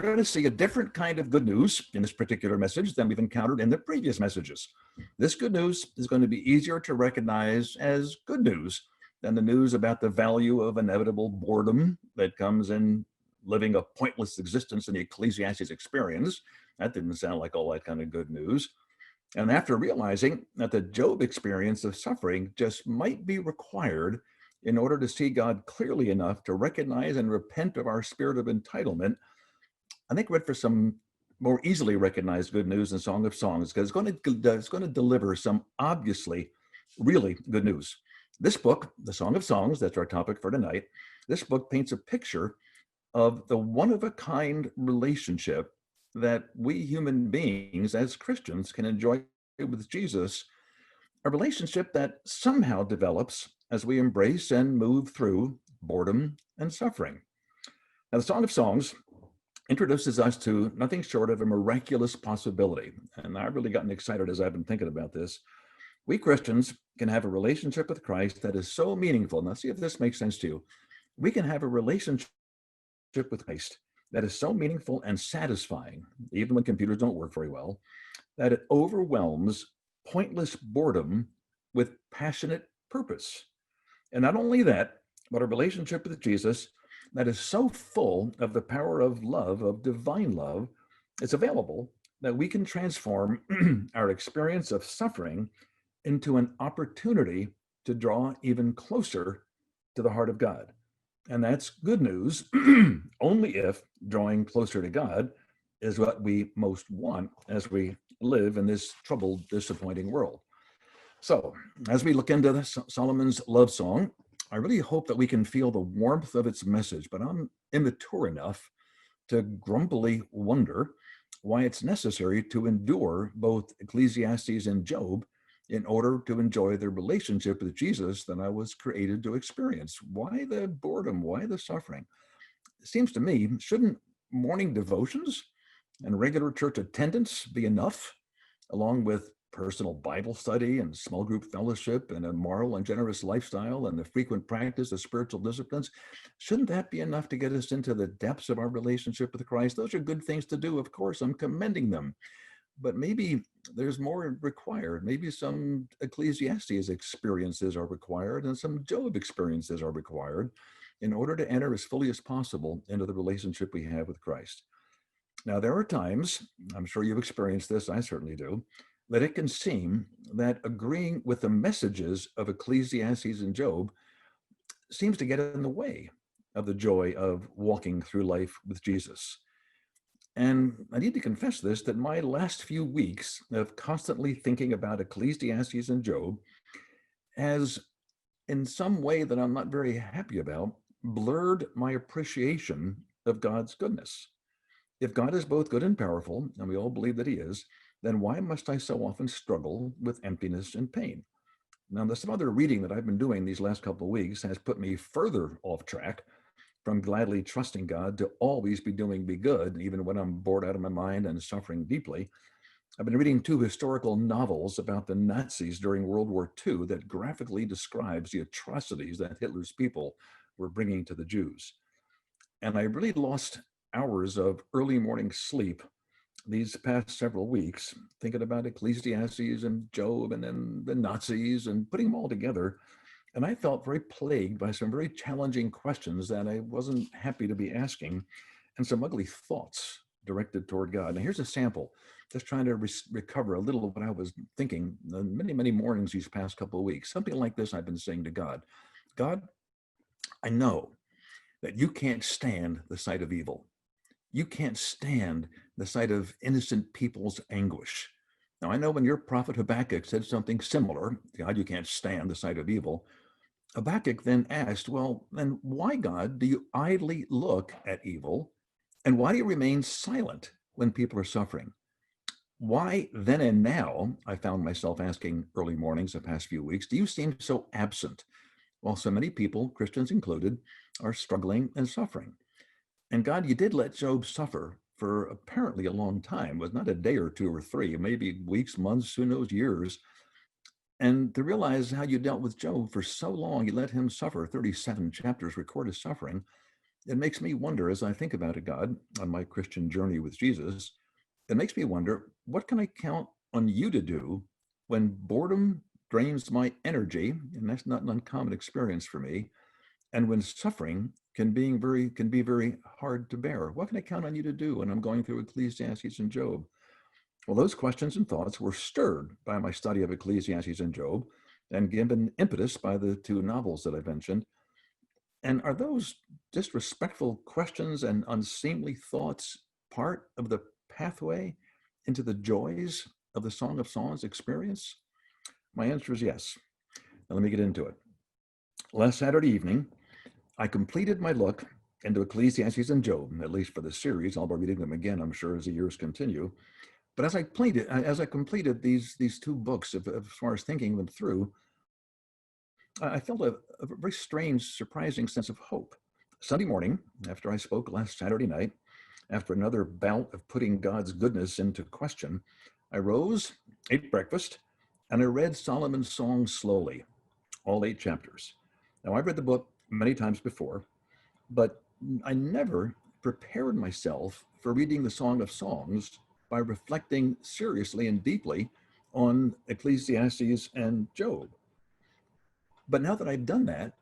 going to see a different kind of good news in this particular message than we've encountered in the previous messages. This good news is going to be easier to recognize as good news than the news about the value of inevitable boredom that comes in living a pointless existence in the Ecclesiastes experience. That didn't sound like all that kind of good news. And after realizing that the Job experience of suffering just might be required in order to see God clearly enough to recognize and repent of our spirit of entitlement, I think we're ready for some more easily recognized good news in Song of Songs, because it's going to deliver some obviously really good news. This book, The Song of Songs, that's our topic for tonight, this book paints a picture of the one-of-a-kind relationship that we human beings as Christians can enjoy with Jesus, a relationship that somehow develops as we embrace and move through boredom and suffering. Now, the Song of Songs introduces us to nothing short of a miraculous possibility. And I've really gotten excited as I've been thinking about this. We Christians can have a relationship with Christ that is so meaningful. Now, see if this makes sense to you. We can have a relationship with Christ that is so meaningful and satisfying, even when computers don't work very well, that it overwhelms pointless boredom with passionate purpose. And not only that, but a relationship with Jesus that is so full of the power of love, of divine love, it's available that we can transform our experience of suffering into an opportunity to draw even closer to the heart of God. And that's good news, only if drawing closer to God is what we most want as we live in this troubled, disappointing world. So, as we look into Solomon's love song, I really hope that we can feel the warmth of its message, but I'm immature enough to grumpily wonder why it's necessary to endure both Ecclesiastes and Job in order to enjoy the relationship with Jesus that I was created to experience. Why the boredom? Why the suffering? It seems to me, shouldn't morning devotions and regular church attendance be enough, along with personal Bible study and small group fellowship and a moral and generous lifestyle and the frequent practice of spiritual disciplines? Shouldn't that be enough to get us into the depths of our relationship with Christ? Those are good things to do, of course. I'm commending them. But maybe there's more required. Maybe some Ecclesiastes experiences are required and some Job experiences are required in order to enter as fully as possible into the relationship we have with Christ. Now, there are times, I'm sure you've experienced this, I certainly do, that it can seem that agreeing with the messages of Ecclesiastes and Job seems to get in the way of the joy of walking through life with Jesus. And I need to confess this, that my last few weeks of constantly thinking about Ecclesiastes and Job has, in some way that I'm not very happy about, blurred my appreciation of God's goodness. If God is both good and powerful, and we all believe that he is, then why must I so often struggle with emptiness and pain? Now, there's some other reading that I've been doing these last couple of weeks has put me further off track from gladly trusting God to always be doing me good, even when I'm bored out of my mind and suffering deeply. I've been reading two historical novels about the Nazis during World War II that graphically describes the atrocities that Hitler's people were bringing to the Jews. And I really lost hours of early morning sleep these past several weeks thinking about Ecclesiastes and Job and then the Nazis and putting them all together. And I felt very plagued by some very challenging questions that I wasn't happy to be asking and some ugly thoughts directed toward God. Now, here's a sample, just trying to recover a little of what I was thinking many, many mornings these past couple of weeks. Something like this I've been saying to God. God, I know that you can't stand the sight of evil. You can't stand the sight of innocent people's anguish. Now, I know when your prophet Habakkuk said something similar, God, you can't stand the sight of evil, Habakkuk then asked, well, then why, God, do you idly look at evil? And why do you remain silent when people are suffering? Why then and now, I found myself asking early mornings the past few weeks, do you seem so absent while so many people, Christians included, are struggling and suffering? And God, you did let Job suffer for apparently a long time. It was not a day or two or three, maybe weeks, months, who knows, years. And to realize how you dealt with Job for so long, you let him suffer, 37 chapters record his suffering, it makes me wonder as I think about it, God, on my Christian journey with Jesus, it makes me wonder, what can I count on you to do when boredom drains my energy? And that's not an uncommon experience for me. And when suffering can be very hard to bear. What can I count on you to do when I'm going through Ecclesiastes and Job? Well, those questions and thoughts were stirred by my study of Ecclesiastes and Job and given impetus by the two novels that I mentioned. And are those disrespectful questions and unseemly thoughts part of the pathway into the joys of the Song of Songs experience? My answer is yes. Now let me get into it. Last Saturday evening, I completed my look into Ecclesiastes and Job, at least for the series. I'll be reading them again, I'm sure, as the years continue. But as I completed these two books, as far as thinking them through, I felt a very strange, surprising sense of hope. Sunday morning, after I spoke last Saturday night, after another bout of putting God's goodness into question, I rose, ate breakfast, and I read Solomon's Song slowly, all 8 chapters. Now, I've read the book many times before, but I never prepared myself for reading the Song of Songs by reflecting seriously and deeply on Ecclesiastes and Job. But now that I've done that,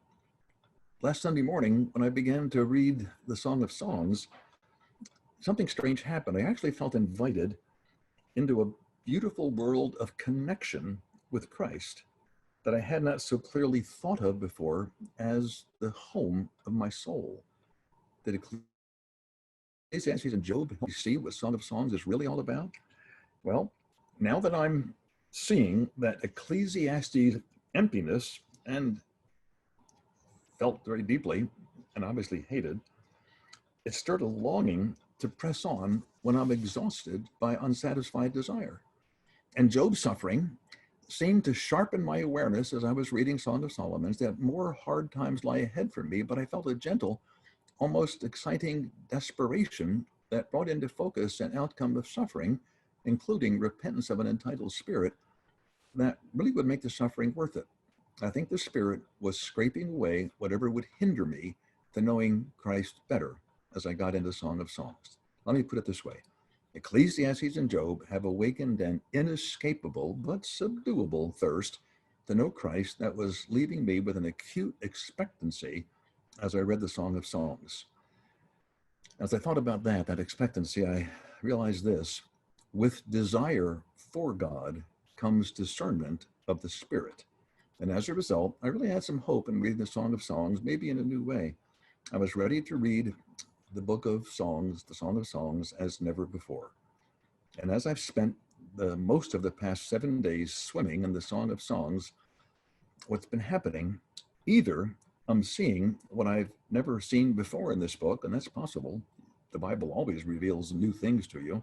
last Sunday morning, when I began to read the Song of Songs, something strange happened. I actually felt invited into a beautiful world of connection with Christ that I had not so clearly thought of before as the home of my soul. Did Ecclesiastes and Job help you see what Song of Songs is really all about? Well, now that I'm seeing that Ecclesiastes' emptiness and felt very deeply and obviously hated, it stirred a longing to press on when I'm exhausted by unsatisfied desire. And Job's suffering seemed to sharpen my awareness as I was reading Song of Solomon that more hard times lie ahead for me, but I felt a gentle, almost exciting desperation that brought into focus an outcome of suffering, including repentance of an entitled spirit, that really would make the suffering worth it. I think the Spirit was scraping away whatever would hinder me to knowing Christ better as I got into Song of Songs. Let me put it this way. Ecclesiastes and Job have awakened an inescapable but subduable thirst to know Christ that was leaving me with an acute expectancy as I read the Song of Songs. As I thought about that expectancy, I realized this: with desire for God comes discernment of the Spirit. And as a result, I really had some hope in reading the Song of Songs, maybe in a new way. I was ready to read the book of songs, the Song of Songs, as never before. And as I've spent the most of the past 7 days swimming in the Song of Songs, what's been happening, either I'm seeing what I've never seen before in this book, and that's possible. The Bible always reveals new things to you,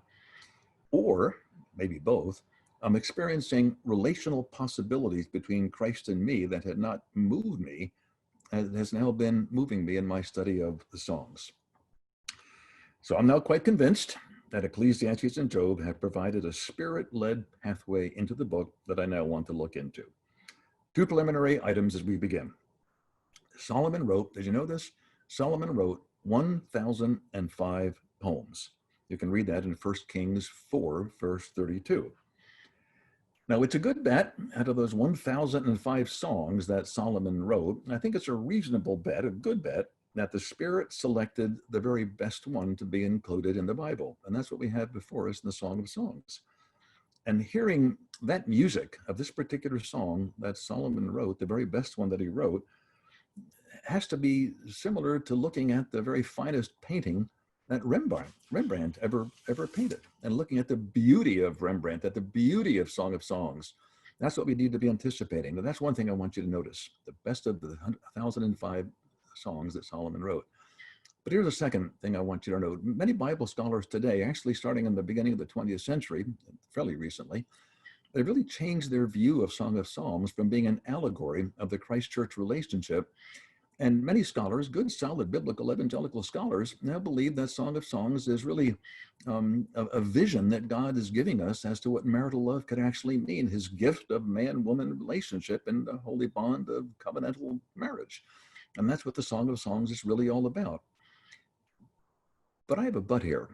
or maybe both. I'm experiencing relational possibilities between Christ and me that had not moved me, and has now been moving me in my study of the songs. So I'm now quite convinced that Ecclesiastes and Job have provided a spirit-led pathway into the book that I now want to look into. 2 preliminary items as we begin. Solomon wrote, did you know this? Solomon wrote 1,005 poems. You can read that in 1 Kings 4, verse 32. Now, it's a good bet out of those 1,005 songs that Solomon wrote. I think it's a reasonable bet, a good bet, that the Spirit selected the very best one to be included in the Bible. And that's what we have before us in the Song of Songs. And hearing that music of this particular song that Solomon wrote, the very best one that he wrote, has to be similar to looking at the very finest painting that Rembrandt ever painted, and looking at the beauty of Rembrandt, at the beauty of Song of Songs. That's what we need to be anticipating. And that's one thing I want you to notice: the best of the 1,005 songs that Solomon wrote. But here's a second thing I want you to know. Many Bible scholars today, actually starting in the beginning of the 20th century, fairly recently, they really changed their view of Song of Songs from being an allegory of the Christ-church relationship. And many scholars, good, solid biblical evangelical scholars, now believe that Song of Songs is really a vision that God is giving us as to what marital love could actually mean, his gift of man-woman relationship and the holy bond of covenantal marriage. And that's what the Song of Songs is really all about. But I have a but here.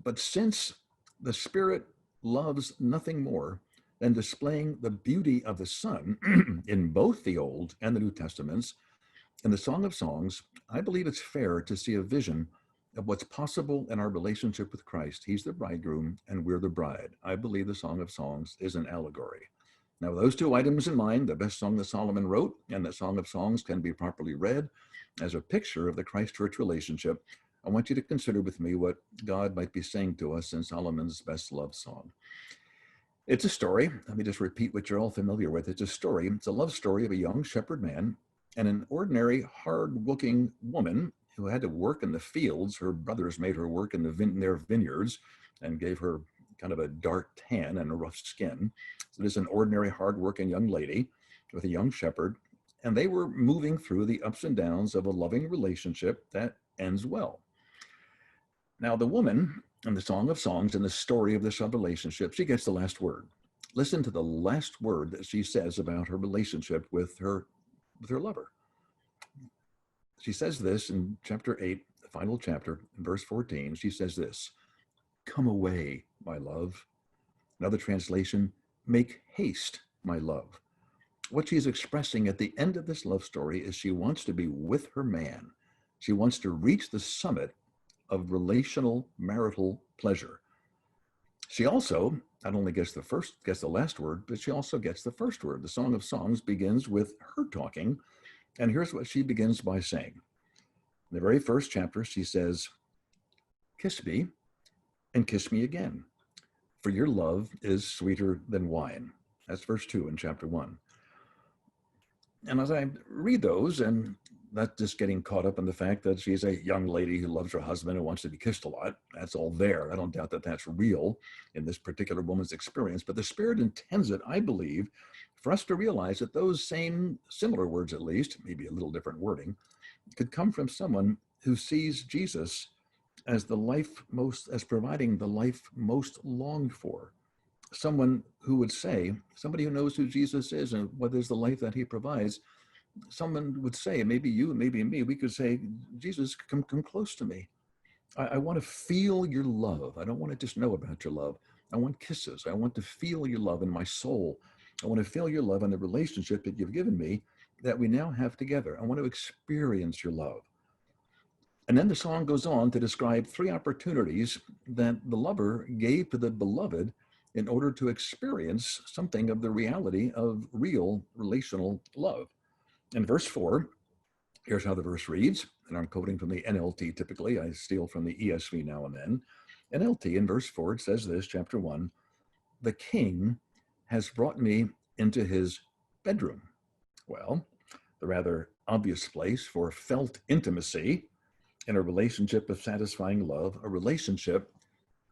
But since the Spirit loves nothing more than displaying the beauty of the Son in both the Old and the New Testaments, in the Song of Songs, I believe it's fair to see a vision of what's possible in our relationship with Christ. He's the bridegroom and we're the bride. I believe the Song of Songs is an allegory. Now, with those two items in mind, the best song that Solomon wrote and the Song of Songs can be properly read as a picture of the Christ-church relationship. I want you to consider with me what God might be saying to us in Solomon's best loved song. It's a story. Let me just repeat what you're all familiar with. It's a story. It's a love story of a young shepherd man and an ordinary, hard-looking woman who had to work in the fields. Her brothers made her work in their vineyards and gave her kind of a dark tan and a rough skin. So this is an ordinary, hard-working young lady with a young shepherd, and they were moving through the ups and downs of a loving relationship that ends well. Now, the woman in the Song of Songs, in the story of this relationship, she gets the last word. Listen to the last word that she says about her relationship with her lover. She says this in chapter 8, the final chapter, in verse 14. She says this, "Come away, my love." Another translation, "Make haste, my love." What she's expressing at the end of this love story is she wants to be with her man. She wants to reach the summit of relational marital pleasure. She also not only gets the last word, but she also gets the first word. The Song of Songs begins with her talking, and here's what she begins by saying. In the very first chapter, she says, "Kiss me and kiss me again, for your love is sweeter than wine." That's verse 2 in chapter 1. And as I read those, and not just getting caught up in the fact that she's a young lady who loves her husband and wants to be kissed a lot, that's all there. I don't doubt that that's real in this particular woman's experience, but the Spirit intends it, I believe, for us to realize that those same similar words, at least, maybe a little different wording, could come from someone who sees Jesus as as providing the life most longed for. Someone who would say, somebody who knows who Jesus is and what is the life that he provides, someone would say, maybe you, maybe me, we could say, "Jesus, come close to me. I want to feel your love. I don't want to just know about your love. I want kisses. I want to feel your love in my soul. I want to feel your love in the relationship that you've given me that we now have together. I want to experience your love." And then the song goes on to describe 3 opportunities that the lover gave to the beloved in order to experience something of the reality of real relational love. In verse 4, here's how the verse reads, and I'm quoting from the NLT typically. I steal from the ESV now and then. NLT in verse 4, it says this, chapter 1, "The king has brought me into his bedroom." Well, the rather obvious place for felt intimacy in a relationship of satisfying love, a relationship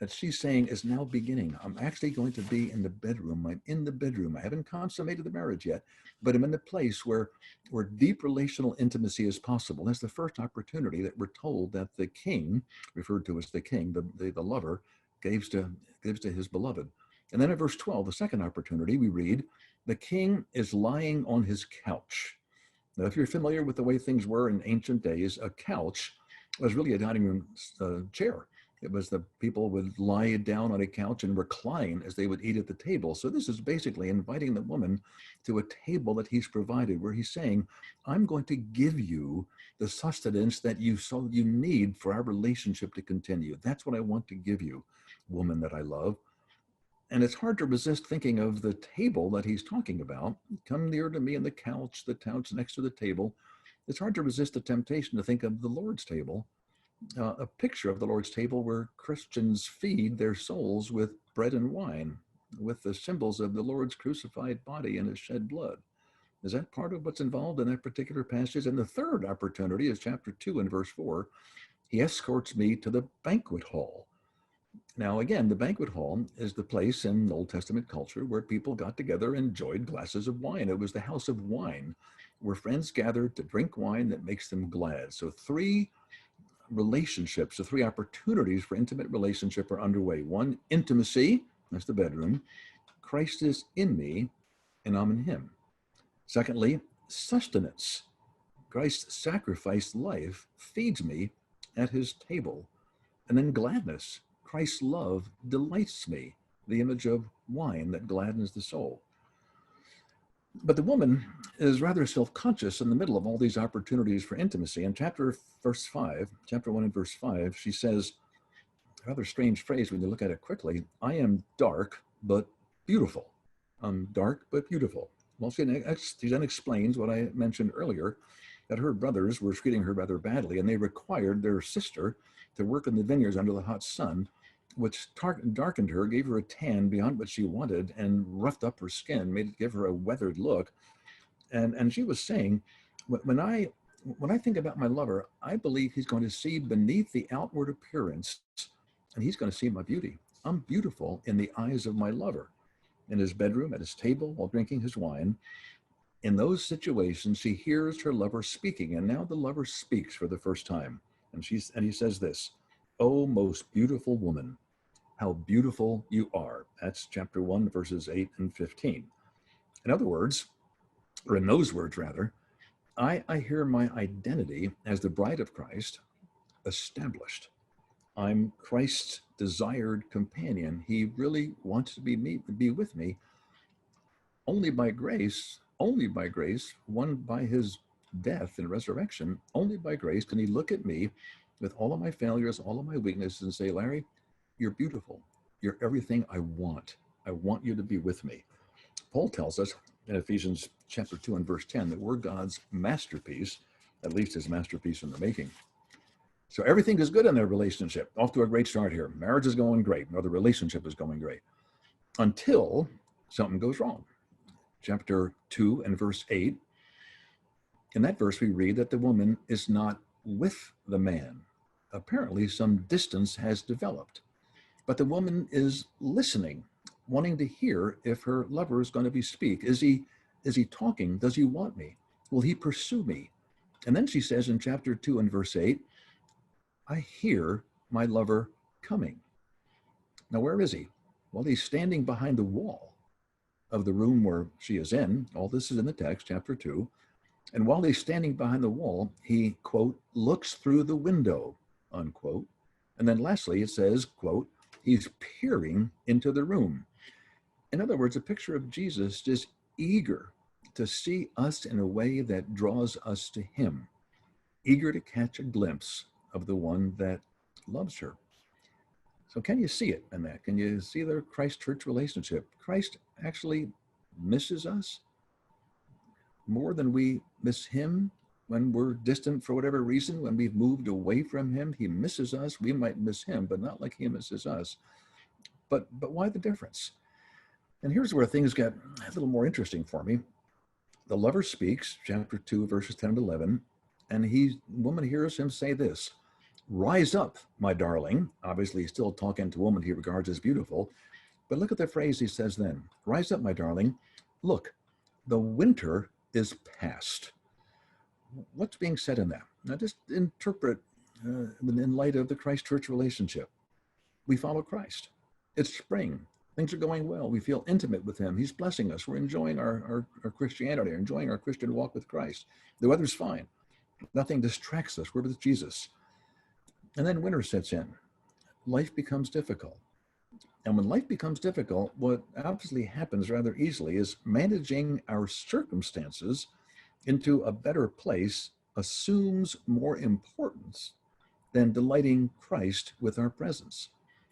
that she's saying is now beginning. I'm actually going to be in the bedroom. I'm in the bedroom. I haven't consummated the marriage yet, but I'm in the place where deep relational intimacy is possible. That's the first opportunity that we're told that the king, referred to as the king, the lover, gives to his beloved. And then in verse 12, the second opportunity, we read, "The king is lying on his couch." Now, if you're familiar with the way things were in ancient days, a couch was really a dining room chair. It was the people would lie down on a couch and recline as they would eat at the table. So this is basically inviting the woman to a table that he's provided, where he's saying, "I'm going to give you the sustenance that you need for our relationship to continue. That's what I want to give you, woman that I love." And it's hard to resist thinking of the table that he's talking about. "Come near to me," and the couch next to the table. It's hard to resist the temptation to think of the Lord's table, a picture of the Lord's table where Christians feed their souls with bread and wine, with the symbols of the Lord's crucified body and his shed blood. Is that part of what's involved in that particular passage? And the third opportunity is chapter 2 and verse 4. "He escorts me to the banquet hall." Now, again, the banquet hall is the place in Old Testament culture where people got together and enjoyed glasses of wine. It was the house of wine where friends gathered to drink wine that makes them glad. So 3 relationships, the 3 opportunities for intimate relationship are underway. 1, intimacy, that's the bedroom. Christ is in me and I'm in him. Secondly, sustenance. Christ's sacrificed life feeds me at his table. And then gladness. Christ's love delights me, the image of wine that gladdens the soul. But the woman is rather self-conscious in the middle of all these opportunities for intimacy. In chapter 1 and verse 5, she says, a rather strange phrase when you look at it quickly, I am dark but beautiful. I'm dark but beautiful. Well, she then explains what I mentioned earlier, that her brothers were treating her rather badly, and they required their sister to work in the vineyards under the hot sun, which darkened her, gave her a tan beyond what she wanted, and roughed up her skin, give her a weathered look. And she was saying, when I think about my lover, I believe he's going to see beneath the outward appearance, and he's going to see my beauty. I'm beautiful in the eyes of my lover. In his bedroom, at his table, while drinking his wine. In those situations, she hears her lover speaking, and now the lover speaks for the first time. And he says this, "Oh, most beautiful woman, how beautiful you are." That's chapter 1, verses 8 and 15. In other words, or in those words rather, I hear my identity as the bride of Christ established. I'm Christ's desired companion. He really wants to be with me. Only by grace, won by his death and resurrection, only by grace can he look at me with all of my failures, all of my weaknesses, and say, Larry, you're beautiful. You're everything I want. I want you to be with me. Paul tells us in Ephesians chapter 2 and verse 10 that we're God's masterpiece, at least his masterpiece in the making. So everything is good in their relationship. Off to a great start here. Marriage is going great, or the relationship is going great, until something goes wrong. Chapter 2 and verse 8. In that verse, we read that the woman is not with the man. Apparently, some distance has developed. But the woman is listening, wanting to hear if her lover is going to speak. Is he talking? Does he want me? Will he pursue me? And then she says in chapter 2 and verse 8, I hear my lover coming. Now, where is he? Well, he's standing behind the wall of the room where she is in. All this is in the text, chapter 2. And while he's standing behind the wall, he, quote, looks through the window, unquote. And then lastly, it says, quote, he's peering into the room. In other words, a picture of Jesus is eager to see us in a way that draws us to him, eager to catch a glimpse of the one that loves her. So can you see it in that? Can you see the Christ-church relationship? Christ actually misses us more than we miss him when we're distant for whatever reason. When we've moved away from him, he misses us. We might miss him, but not like he misses us. But why the difference? And here's where things get a little more interesting for me. The lover speaks, chapter 2, verses 10 and 11, and woman hears him say this, rise up, my darling. Obviously, he's still talking to a woman he regards as beautiful. But look at the phrase he says then. Rise up, my darling. Look, the winter is past. What's being said in that? Now just interpret in light of the Christ-church relationship. We follow Christ. It's spring. Things are going well. We feel intimate with him. He's blessing us. We're enjoying our Christianity, enjoying our Christian walk with Christ. The weather's fine. Nothing distracts us. We're with Jesus. And then winter sets in. Life becomes difficult. And when life becomes difficult, what obviously happens rather easily is managing our circumstances into a better place assumes more importance than delighting Christ with our presence.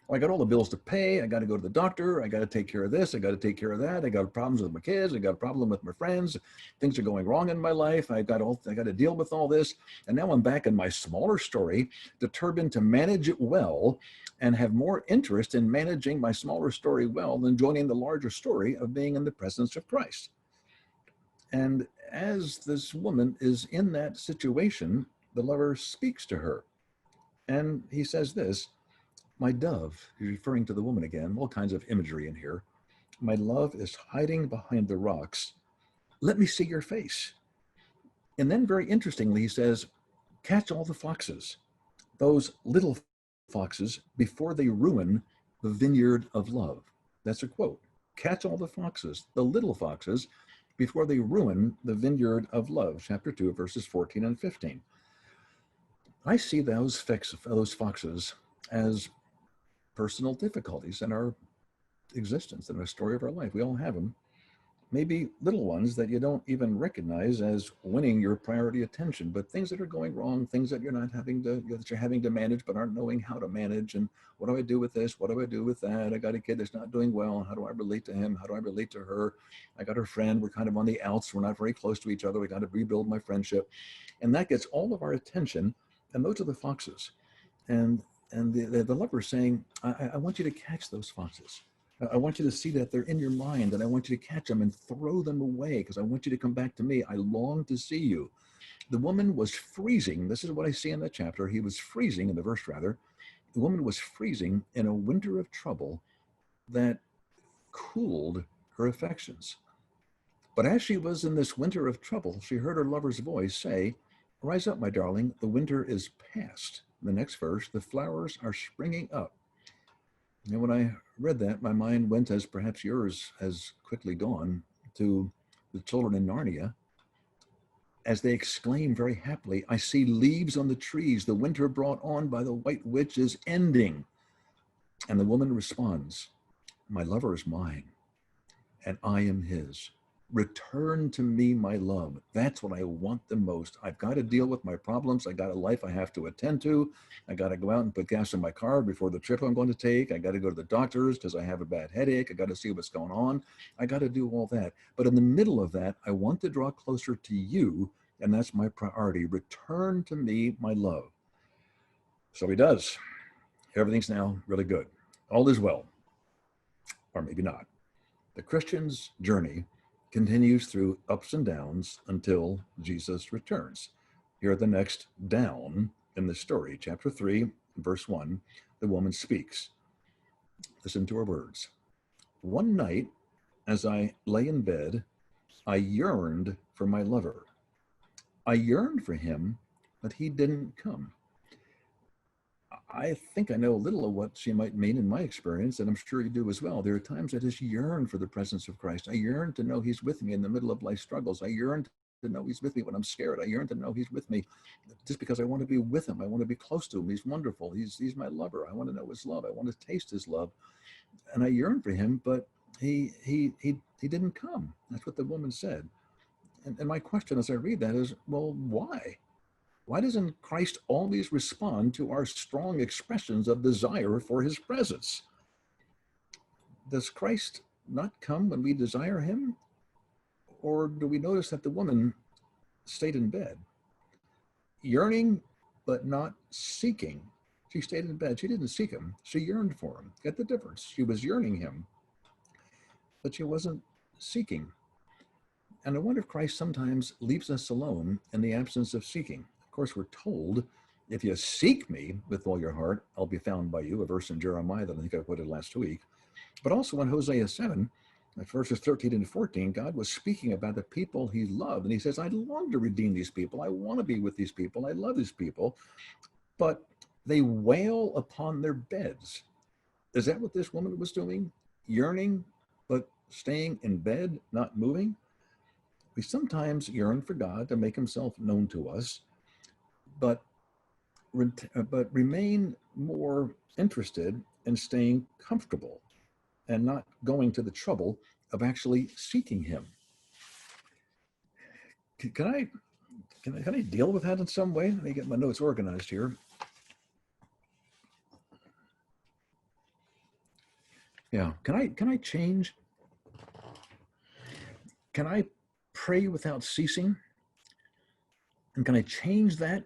Well, I got all the bills to pay. I got to go to the doctor. I got to take care of this. I got to take care of that. I got problems with my kids. I got a problem with my friends. Things are going wrong in my life. I got to deal with all this. And now I'm back in my smaller story, determined to manage it well and have more interest in managing my smaller story well than joining the larger story of being in the presence of Christ. And as this woman is in that situation, the lover speaks to her. And he says this, my dove, he's referring to the woman again, all kinds of imagery in here. My love is hiding behind the rocks. Let me see your face. And then very interestingly, he says, catch all the foxes, those little foxes, before they ruin the vineyard of love. That's a quote. Catch all the foxes, the little foxes, before they ruin the vineyard of love. Chapter 2, verses 14 and 15. I see those foxes as personal difficulties in our existence, in the story of our life. We all have them. Maybe little ones that you don't even recognize as winning your priority attention, but things that are going wrong, things that that you're having to manage but aren't knowing how to manage. And what do I do with this? What do I do with that? I got a kid that's not doing well. How do I relate to him? How do I relate to her? I got her friend. We're kind of on the outs. We're not very close to each other. We got to rebuild my friendship. And that gets all of our attention. And those are the foxes. And the lover is saying, I want you to catch those foxes. I want you to see that they're in your mind, and I want you to catch them and throw them away because I want you to come back to me. I long to see you. The woman was freezing. This is what I see in the chapter. He was freezing, in the verse rather. The woman was freezing in a winter of trouble that cooled her affections. But as she was in this winter of trouble, she heard her lover's voice say, "Rise up, my darling, the winter is past." In the next verse, the flowers are springing up. And when I read that, my mind went, as perhaps yours has quickly gone, to the children in Narnia, as they exclaim very happily, "I see leaves on the trees. The winter brought on by the White Witch is ending." And the woman responds, "My lover is mine, and I am his. Return to me, my love. That's what I want the most. I've got to deal with my problems. I got a life I have to attend to. I got to go out and put gas in my car before the trip I'm going to take. I got to go to the doctors because I have a bad headache. I got to see what's going on. I got to do all that. But in the middle of that, I want to draw closer to you, and that's my priority. Return to me, my love." So he does. Everything's now really good. All is well, or maybe not. The Christian's journey continues through ups and downs until Jesus returns. Here are the next down in the story. Chapter 3, verse 1, the woman speaks. Listen to her words. "One night, as I lay in bed, I yearned for my lover. I yearned for him, but he didn't come." I think I know a little of what she might mean in my experience, and I'm sure you do as well. There are times I just yearn for the presence of Christ. I yearn to know he's with me in the middle of life struggles. I yearn to know he's with me when I'm scared. I yearn to know he's with me just because I want to be with him. I want to be close to him. He's wonderful. He's my lover. I want to know his love. I want to taste his love. And I yearn for him, but he didn't come. That's what the woman said. And my question as I read that is, well, why? Why doesn't Christ always respond to our strong expressions of desire for his presence? Does Christ not come when we desire him? Or do we notice that the woman stayed in bed, yearning but not seeking? She stayed in bed. She didn't seek him. She yearned for him. Get the difference. She was yearning him, but she wasn't seeking. And I wonder if Christ sometimes leaves us alone in the absence of seeking. Of course, we're told, "If you seek me with all your heart, I'll be found by you," a verse in Jeremiah that I think I quoted last week. But also in Hosea 7, verses 13 and 14, God was speaking about the people he loved. And he says, "I long to redeem these people. I want to be with these people. I love these people. But they wail upon their beds." Is that what this woman was doing? Yearning, but staying in bed, not moving? We sometimes yearn for God to make himself known to us, but remain more interested in staying comfortable and not going to the trouble of actually seeking him. Can I deal with that in some way? Let me get my notes organized here. Yeah, can I change? Can I pray without ceasing? And can I change that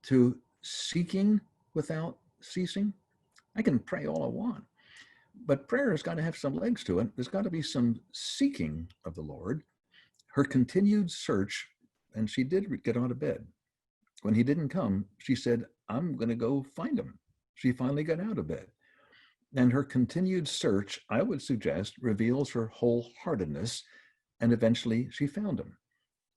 to seeking without ceasing? I can pray all I want, but prayer has got to have some legs to it. There's got to be some seeking of the Lord. Her continued search, and she did get out of bed. When he didn't come, she said, "I'm going to go find him." She finally got out of bed. And her continued search, I would suggest, reveals her wholeheartedness, and eventually she found him.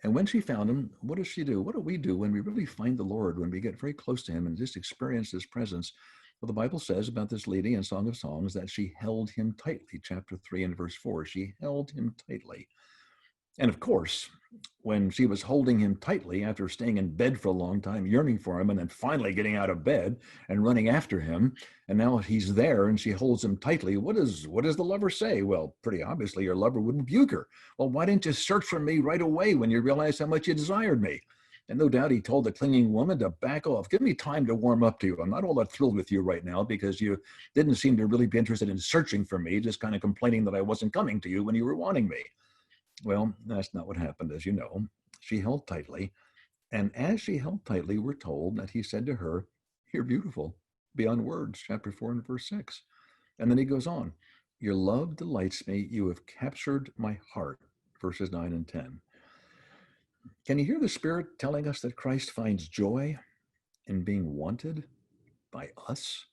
And when she found him, what does she do? What do we do when we really find the Lord, when we get very close to him and just experience his presence? Well, the Bible says about this lady in Song of Songs that she held him tightly, chapter 3 and verse 4. She held him tightly. And of course, when she was holding him tightly after staying in bed for a long time, yearning for him, and then finally getting out of bed and running after him, and now he's there and she holds him tightly, what does the lover say? Well, pretty obviously, your lover would rebuke her. Well, why didn't you search for me right away when you realized how much you desired me? And no doubt he told the clinging woman to back off. Give me time to warm up to you. I'm not all that thrilled with you right now because you didn't seem to really be interested in searching for me, just kind of complaining that I wasn't coming to you when you were wanting me. Well, that's not what happened, as you know. She held tightly, and as she held tightly, we're told that he said to her, "You're beautiful beyond words," chapter 4 and verse 6. And then he goes on, "Your love delights me. You have captured my heart," verses 9 and 10. Can you hear the Spirit telling us that Christ finds joy in being wanted by us?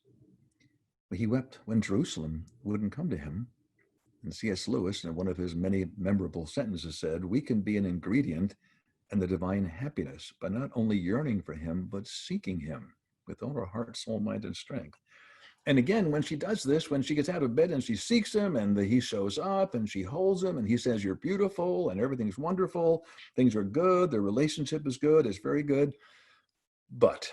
He wept when Jerusalem wouldn't come to him. And C.S. Lewis, in one of his many memorable sentences, said, "We can be an ingredient in the divine happiness by not only yearning for him, but seeking him with all our heart, soul, mind, and strength." And again, when she does this, when she gets out of bed and she seeks him and he shows up and she holds him and he says, "You're beautiful," and everything's wonderful, things are good, the relationship is good, it's very good. But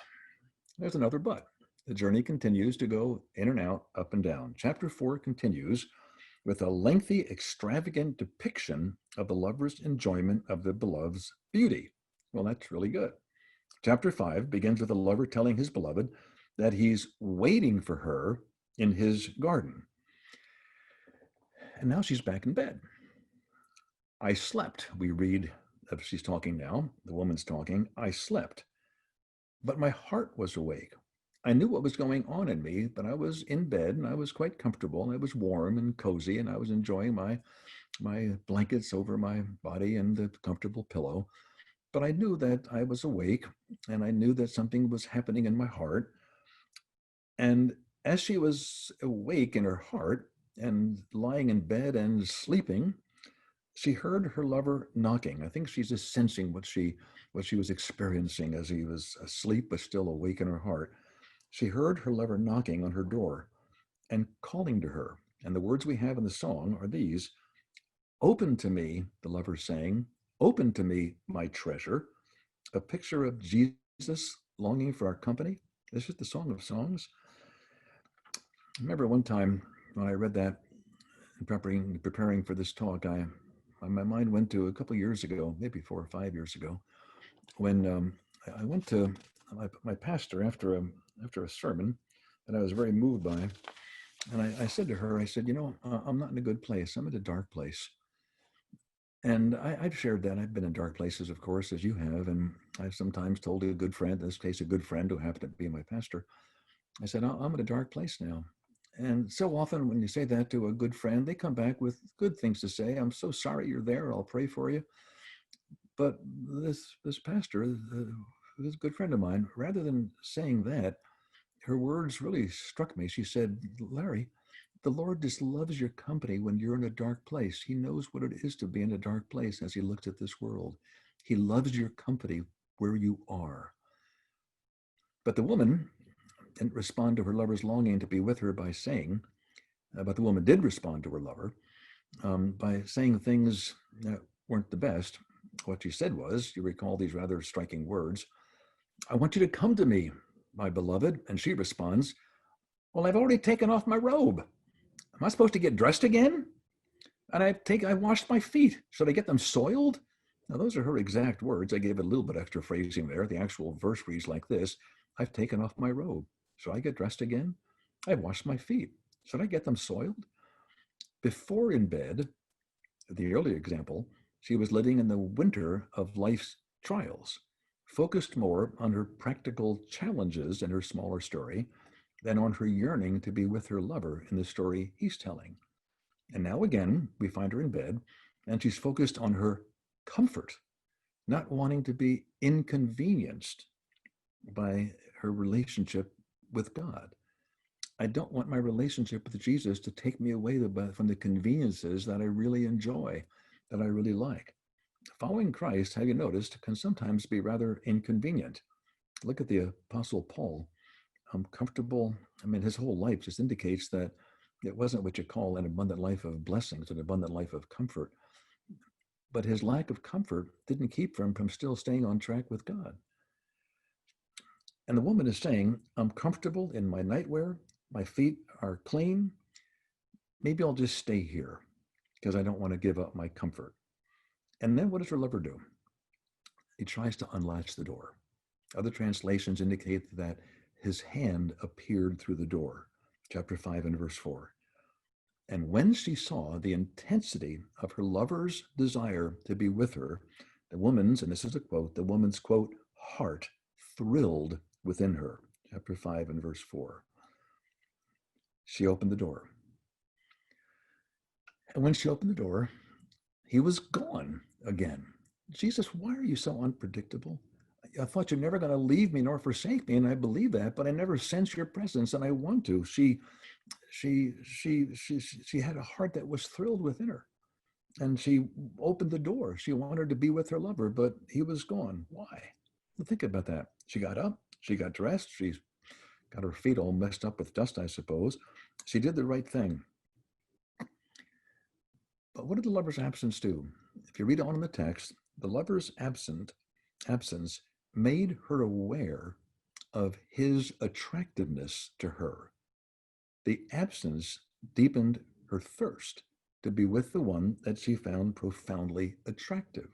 there's another but. The journey continues to go in and out, up and down. Chapter 4 continues with a lengthy, extravagant depiction of the lover's enjoyment of the beloved's beauty. Well, that's really good. Chapter 5 begins with the lover telling his beloved that he's waiting for her in his garden. And now she's back in bed. "I slept," we read, she's talking now, the woman's talking, "I slept, but my heart was awake. I knew what was going on in me, but I was in bed and I was quite comfortable and I was warm and cozy and I was enjoying my blankets over my body and the comfortable pillow. But I knew that I was awake and I knew that something was happening in my heart. And as she was awake in her heart and lying in bed and sleeping, she heard her lover knocking. I think she's just sensing what she was experiencing as he was asleep but still awake in her heart. She heard her lover knocking on her door and calling to her. And the words we have in the song are these: "Open to me," the lover saying, "open to me, my treasure," a picture of Jesus longing for our company. This is the Song of Songs. I remember one time when I read that and preparing for this talk, my mind went to a couple of years ago, maybe 4 or 5 years ago, when I went to my pastor after a sermon that I was very moved by, and I said to her, I said, "I'm not in a good place. I'm in a dark place." And I've shared that. I've been in dark places, of course, as you have, and I've sometimes told a good friend, in this case, a good friend who happened to be my pastor, I said, "I'm in a dark place now." And so often when you say that to a good friend, they come back with good things to say. "I'm so sorry you're there. I'll pray for you." But this pastor, this good friend of mine, rather than saying that, her words really struck me. She said, "Larry, the Lord just loves your company when you're in a dark place. He knows what it is to be in a dark place as he looks at this world. He loves your company where you are." But the woman didn't respond to her lover's longing to be with her by saying, but the woman did respond to her lover by saying things that weren't the best. What she said was, you recall these rather striking words, "I want you to come to me, my beloved." And she responds, "Well, I've already taken off my robe. Am I supposed to get dressed again? And I washed my feet. Should I get them soiled?" Now, those are her exact words. I gave a little bit extra phrasing there. The actual verse reads like this: "I've taken off my robe. Should I get dressed again? I've washed my feet. Should I get them soiled?" Before in bed, the earlier example, she was living in the winter of life's trials, focused more on her practical challenges in her smaller story than on her yearning to be with her lover in the story he's telling. And now again, we find her in bed, and she's focused on her comfort, not wanting to be inconvenienced by her relationship with God. I don't want my relationship with Jesus to take me away from the conveniences that I really enjoy, that I really like. Following Christ, have you noticed, can sometimes be rather inconvenient. Look at the Apostle Paul. Comfortable. I mean, his whole life just indicates that it wasn't what you call an abundant life of blessings, an abundant life of comfort. but his lack of comfort didn't keep him from still staying on track with God. And the woman is saying, I'm comfortable in my nightwear, my feet are clean. Maybe I'll just stay here because I don't want to give up my comfort. And then what does her lover do? He tries to unlatch the door. Other translations indicate that his hand appeared through the door, chapter 5 and verse 4. And when she saw the intensity of her lover's desire to be with her, the woman's, and this is a quote, the woman's, quote, heart thrilled within her, chapter 5 and verse 4. She opened the door. And when she opened the door, he was gone again. Jesus, why are you so unpredictable? I thought you're never going to leave me nor forsake me, and I believe that, but I never sense your presence, and I want to. She had a heart that was thrilled within her, and she opened the door. She wanted to be with her lover, but he was gone. Why? Well, think about that. She got up, she got dressed, she got her feet all messed up with dust, I suppose. She did the right thing. But what did the lover's absence do? If you read on in the text, the lover's absence made her aware of his attractiveness to her. The absence deepened her thirst to be with the one that she found profoundly attractive.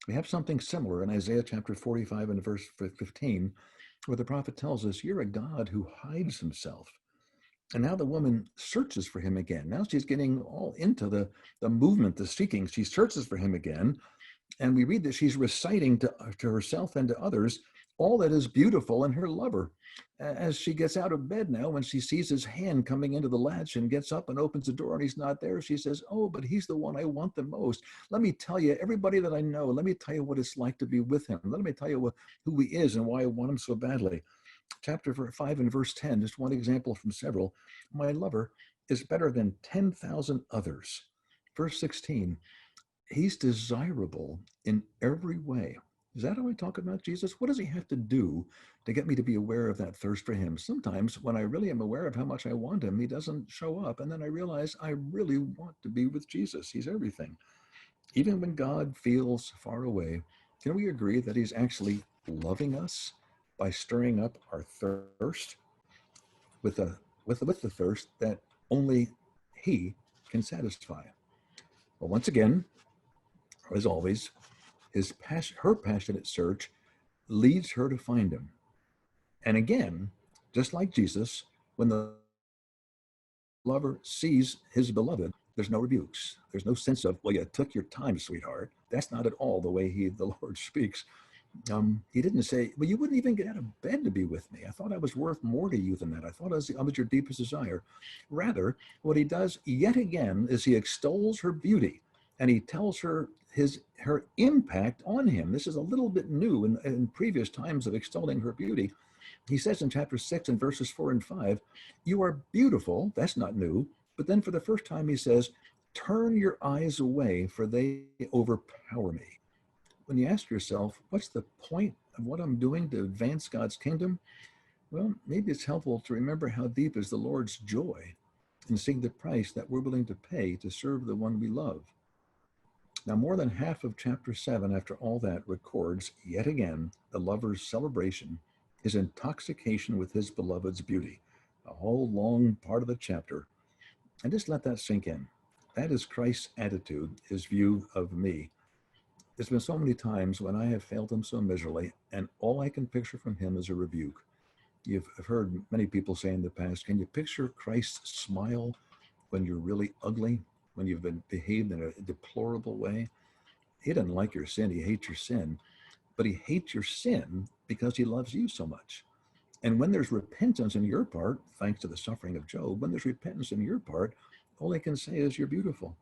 We have something similar in Isaiah chapter 45 and verse 15, where the prophet tells us, you're a God who hides himself. And now the woman searches for him again. Now she's getting all into the movement, the seeking. She searches for him again. And we read that she's reciting to herself and to others all that is beautiful in her lover. As she gets out of bed now, when she sees his hand coming into the latch and gets up and opens the door and he's not there, she says, oh, but he's the one I want the most. Let me tell you, everybody that I know, let me tell you what it's like to be with him. Let me tell you who he is and why I want him so badly. Chapter 5 and verse 10, just one example from several. My lover is better than 10,000 others. Verse 16, he's desirable in every way. Is that how I talk about Jesus? What does he have to do to get me to be aware of that thirst for him? Sometimes when I really am aware of how much I want him, he doesn't show up. And then I realize I really want to be with Jesus. He's everything. Even when God feels far away, can we agree that he's actually loving us by stirring up our thirst with the thirst that only he can satisfy? Well, once again, as always, her passionate search leads her to find him. And again, just like Jesus, when the lover sees his beloved, there's no rebukes. There's no sense of, well, you took your time, sweetheart. That's not at all the way the Lord speaks. He didn't say, well, you wouldn't even get out of bed to be with me. I thought I was worth more to you than that. I thought I was your deepest desire. Rather, what he does yet again is he extols her beauty and he tells her her impact on him. This is a little bit new in previous times of extolling her beauty. He says in chapter 6 and verses 4 and 5, you are beautiful. That's not new. But then for the first time, he says, turn your eyes away, for they overpower me. When you ask yourself, what's the point of what I'm doing to advance God's kingdom? Well, maybe it's helpful to remember how deep is the Lord's joy in seeing the price that we're willing to pay to serve the one we love. Now, more than half of chapter 7, after all that, records yet again the lover's celebration, his intoxication with his beloved's beauty. A whole long part of the chapter. And just let that sink in. That is Christ's attitude, his view of me. There's been so many times when I have failed him so miserably, and all I can picture from him is a rebuke. I've heard many people say in the past, can you picture Christ's smile when you're really ugly, when you've been behaved in a deplorable way? He doesn't like your sin, he hates your sin, but he hates your sin because he loves you so much. And when there's repentance in your part, thanks to the suffering of Job, when there's repentance in your part, all I can say is you're beautiful.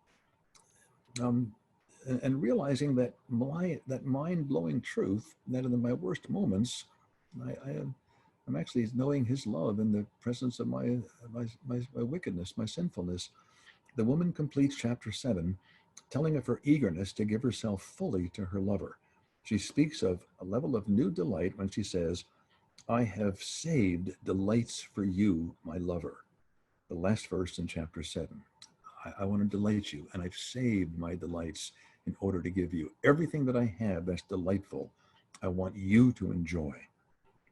And realizing that that mind-blowing truth, that in my worst moments, I'm actually knowing his love in the presence of my wickedness, my sinfulness. The woman completes chapter 7, telling of her eagerness to give herself fully to her lover. She speaks of a level of new delight when she says, I have saved delights for you, my lover. The last verse in chapter 7. I want to delight you, and I've saved my delights in order to give you everything that I have that's delightful. I want you to enjoy.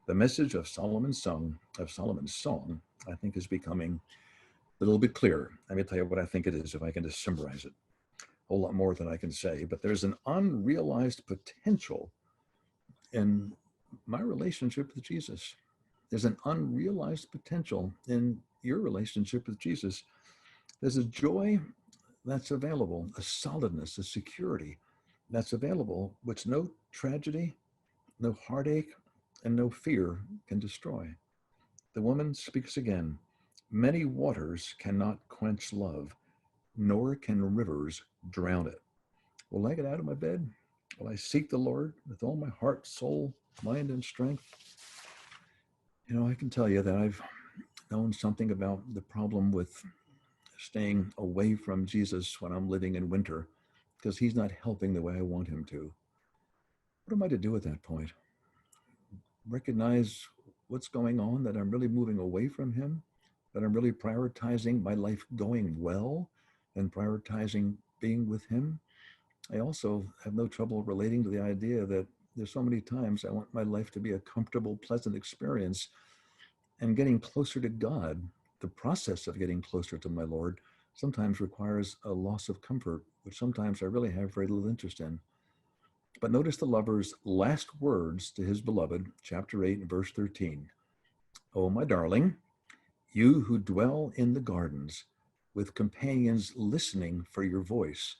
The message of Solomon's song, I think is becoming a little bit clearer. Let me tell you what I think it is, if I can just summarize it. A whole lot more than I can say, but there's an unrealized potential in my relationship with Jesus. There's an unrealized potential in your relationship with Jesus. There's a joy that's available, a solidness, a security that's available, which no tragedy, no heartache, and no fear can destroy. The woman speaks again. Many waters cannot quench love, nor can rivers drown it. Will I get out of my bed? Will I seek the Lord with all my heart, soul, mind, and strength? I can tell you that I've known something about the problem with staying away from Jesus when I'm living in winter because he's not helping the way I want him to. What am I to do at that point? Recognize what's going on, that I'm really moving away from him, that I'm really prioritizing my life going well and prioritizing being with him. I also have no trouble relating to the idea that there's so many times I want my life to be a comfortable, pleasant experience, and getting closer to God, the process of getting closer to my Lord, sometimes requires a loss of comfort, which sometimes I really have very little interest in. But notice the lover's last words to his beloved, chapter 8, verse 13. Oh, my darling, you who dwell in the gardens with companions listening for your voice,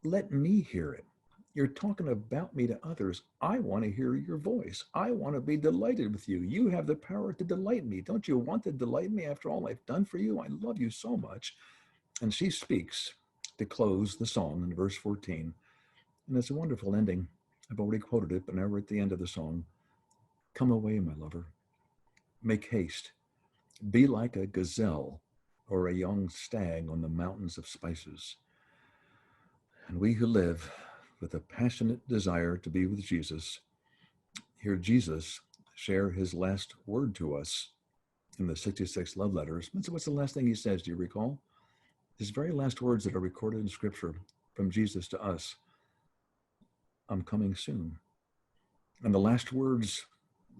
let me hear it. You're talking about me to others. I want to hear your voice. I want to be delighted with you. You have the power to delight me. Don't you want to delight me after all I've done for you? I love you so much. And she speaks to close the song in verse 14. And it's a wonderful ending. I've already quoted it, but now we're at the end of the song. Come away, my lover. Make haste. Be like a gazelle or a young stag on the mountains of spices. And we who live with a passionate desire to be with Jesus, hear Jesus share his last word to us in the 66 love letters. So what's the last thing he says? Do you recall? His very last words that are recorded in Scripture from Jesus to us: I'm coming soon. And the last words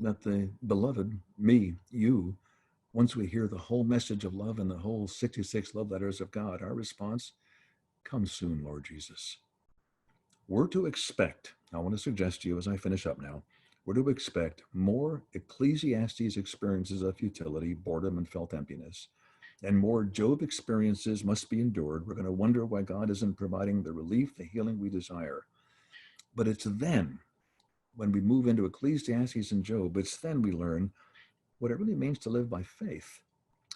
that the beloved, me, you, once we hear the whole message of love and the whole 66 love letters of God, our response: come soon, Lord Jesus. We're to expect, I want to suggest to you as I finish up now, we're to expect more Ecclesiastes experiences of futility, boredom, and felt emptiness, and more Job experiences must be endured. We're going to wonder why God isn't providing the relief, the healing we desire. But it's then, when we move into Ecclesiastes and Job, it's then we learn what it really means to live by faith.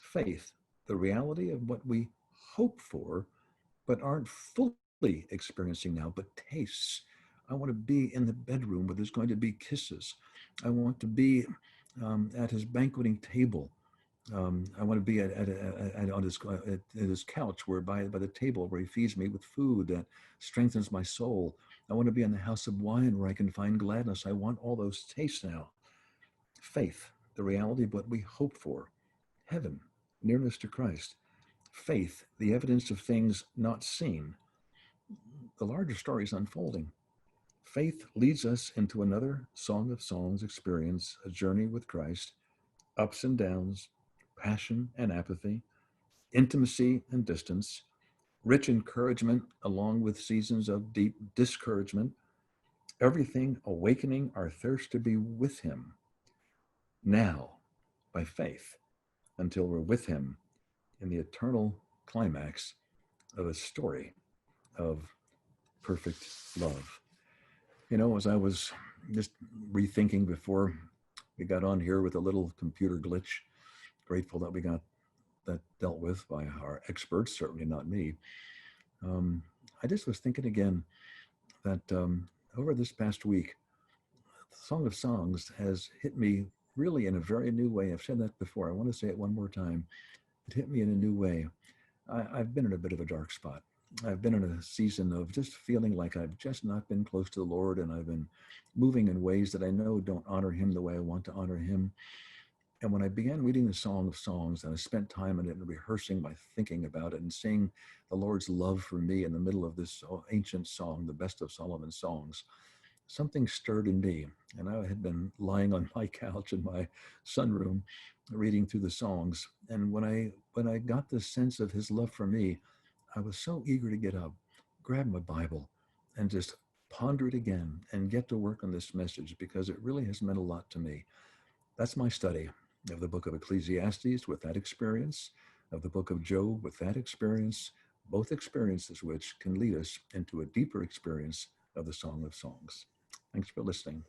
Faith, the reality of what we hope for, but aren't fully experiencing now, but tastes. I want to be in the bedroom where there's going to be kisses. I want to be at his banqueting table. I want to be at his couch, where by the table where he feeds me with food that strengthens my soul. I want to be in the house of wine where I can find gladness. I want all those tastes now. Faith, the reality of what we hope for. Heaven, nearness to Christ. Faith, the evidence of things not seen. The larger story is unfolding. Faith leads us into another Song of Songs experience, a journey with Christ, ups and downs, passion and apathy, intimacy and distance, rich encouragement along with seasons of deep discouragement, everything awakening our thirst to be with him now by faith until we're with him in the eternal climax of a story of perfect love. As I was just rethinking before we got on here with a little computer glitch, grateful that we got that dealt with by our experts, certainly not me. I just was thinking again that over this past week, the Song of Songs has hit me really in a very new way. I've said that before. I want to say it one more time. It hit me in a new way. I've been in a bit of a dark spot. I've been in a season of just feeling like I've just not been close to the Lord, and I've been moving in ways that I know don't honor him the way I want to honor him. And when I began reading the Song of Songs and I spent time in it and rehearsing my thinking about it and seeing the Lord's love for me in the middle of this ancient song, the best of Solomon's songs, something stirred in me. And I had been lying on my couch in my sunroom reading through the songs. And when I got this sense of his love for me, I was so eager to get up, grab my Bible, and just ponder it again and get to work on this message because it really has meant a lot to me. That's my study of the book of Ecclesiastes with that experience, of the book of Job with that experience, both experiences which can lead us into a deeper experience of the Song of Songs. Thanks for listening.